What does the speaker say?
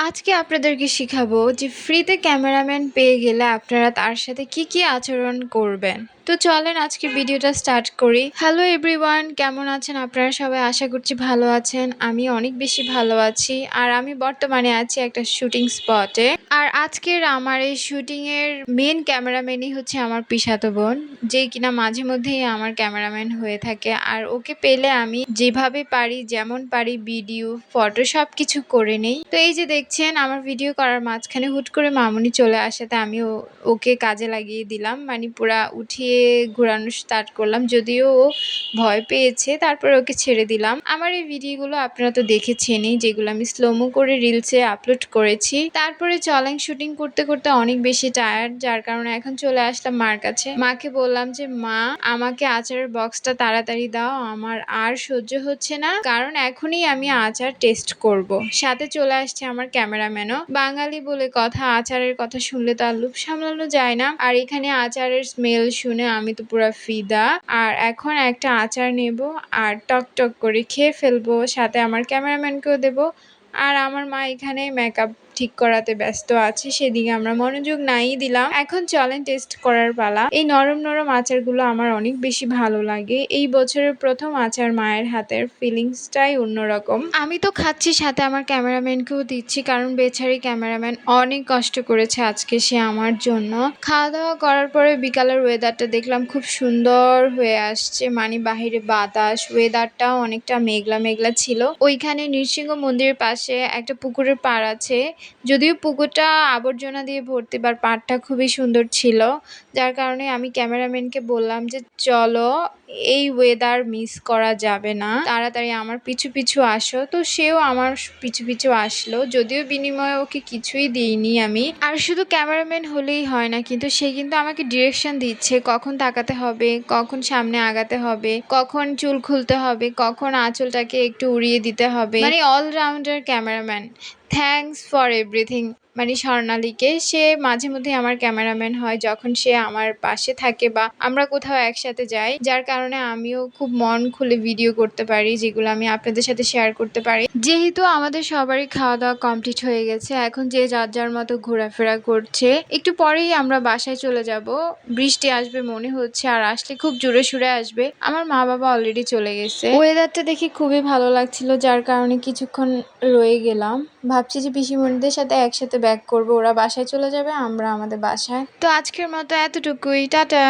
আজকে আপনাদেরকে শিখাবো যে ফ্রিতে ক্যামেরাম্যান পেয়ে গেলে আপনারা তার সাথে কি আচরণ করবেন। তো চলেন আজকে ভিডিওটা স্টার্ট করি। হ্যালো এভরিওয়ান, কেমন আছেন আপনারা সবাই? আশা করছি ভালো আছেন। আমি অনেক বেশি ভালো আছি। আর আমি বর্তমানে আছি একটা শুটিং স্পটে। আর আজকের আমার এই শুটিং এর মেন ক্যামেরাম্যানই হচ্ছে আমার পিসাতো বোন, যে কিনা মাঝে মধ্যেই আমার ক্যামেরাম্যান হয়ে থাকে। আর ওকে পেলে আমি যেভাবে পারি যেমন পারি ভিডিও ফটো সবকিছু করে নেই। তো এই যে দেখছেন আমার ভিডিও করার মাঝখানে হুট করে মামুনি চলে আসাতে আমি ওকে কাজে লাগিয়ে দিলাম, মানে পুরা উঠিয়ে ঘোরানো স্টার্ট করলাম। যদিও ও ভয় পেয়েছে, তারপর ওকে ছেড়ে দিলাম। আমার এই ভিডিওগুলো আপনারা তো দেখেছেনই, যেগুলো আমি স্লোমো করে রিলসে আপলোড করেছি। তারপরে চলেন শুটিং করতে করতে অনেক বেশি টায়ার্ড, যার কারণে এখন চলে আসলাম মার কাছে। মাকে বললাম যে মা, আমাকে আচারের বক্সটা তাড়াতাড়ি দাও, আমার আর সহ্য হচ্ছে না, কারণ এখনই আমি আচার টেস্ট করব। সাথে চলে আসছে আমার ক্যামেরাম্যানও। বাঙালি বলে কথা, আচারের কথা শুনলে তো আর লোভ সামলানো যায় না। আর এখানে আচারের স্মেল শুনে আমি তো পুরো ফিদা। আর এখন একটা আচার নেব আর টক টক করে খেয়ে ফেলবো, সাথে আমার ক্যামেরাম্যানকেও দেবো। আর আমার মা এখানে মেকআপ ঠিক করাতে ব্যস্ত আছে, সেদিকে আমরা মনোযোগ নাই দিলাম। এখন চলেন টেস্ট করার পালা। এই নরম নরম আচারগুলো আমার অনেক বেশি ভালো লাগে। এই বছরের প্রথম আচার মায়ের হাতের ফিলিংসটাই অন্যরকম। আমি তো খাচ্ছি, সাথে আমার ক্যামেরাম্যানকেও দিচ্ছি, কারণ বেচারি ক্যামেরাম্যান অনেক কষ্ট করেছে আজকে সে আমার জন্য। খাওয়া দাওয়া করার পরে বিকালের ওয়েদারটা দেখলাম খুব সুন্দর হয়ে আসছে, মানে বাহিরে বাতাস, ওয়েদারটাও অনেকটা মেঘলা মেঘলা ছিল। ওইখানে নৃসিংহ মন্দিরের পাশে একটা পুকুরের পাড় আছে, যদিও পুকুরটা আবর্জনা দিয়ে ভর্তি, বাট পাড়টা খুবই সুন্দর ছিল। যার কারণে আমি ক্যামেরাম্যানকে বললাম যে চলো, এই ওয়েদার মিস করা যাবে না, তাড়াতাড়ি আমার পিছু পিছু আসো। তো সেও আমার পিছু পিছু আসলো, যদিও বিনিময়ে ওকে কিছুই দিইনি আমি। আর শুধু ক্যামেরাম্যান হলেই হয় না, কিন্তু সে কিন্তু আমাকে ডিরেকশন দিচ্ছে, কখন তাকাতে হবে, কখন সামনে আগাতে হবে, কখন চুল খুলতে হবে, কখন আঁচলটাকে একটু উড়িয়ে দিতে হবে, মানে allrounder cameraman. Thanks for everything. মানে স্বর্ণালীকে, সে মাঝে মধ্যে আমার ক্যামেরাম্যান হয় যখন সে আমার পাশে থাকে বা আমরা কোথাও একসাথে যাই, যার কারণে আমিও খুব মন খুলে ভিডিও করতে পারি, যেগুলো আমি আপনাদের সাথে শেয়ার করতে পারি। যেহেতু আমাদের সবারই খাওয়া দাওয়া কমপ্লিট হয়ে গেছে, এখন যে যার যার মতো ঘোরাফেরা করছে। একটু পরেই আমরা বাসায় চলে যাব। বৃষ্টি আসবে মনে হচ্ছে, আর আসলে খুব জোরে সুরে আসবে। আমার মা বাবা অলরেডি চলে গেছে। ওয়েদারটা দেখে খুবই ভালো লাগছিল, যার কারণে কিছুক্ষণ রয়ে গেলাম। ভাবছি যে পিসিমণিদের সাথে একসাথে ব্যাক করবো, ওরা বাসায় চলে যাবে, আমরা আমাদের বাসায়। তো আজকের মতো এতটুকুই, টাটা।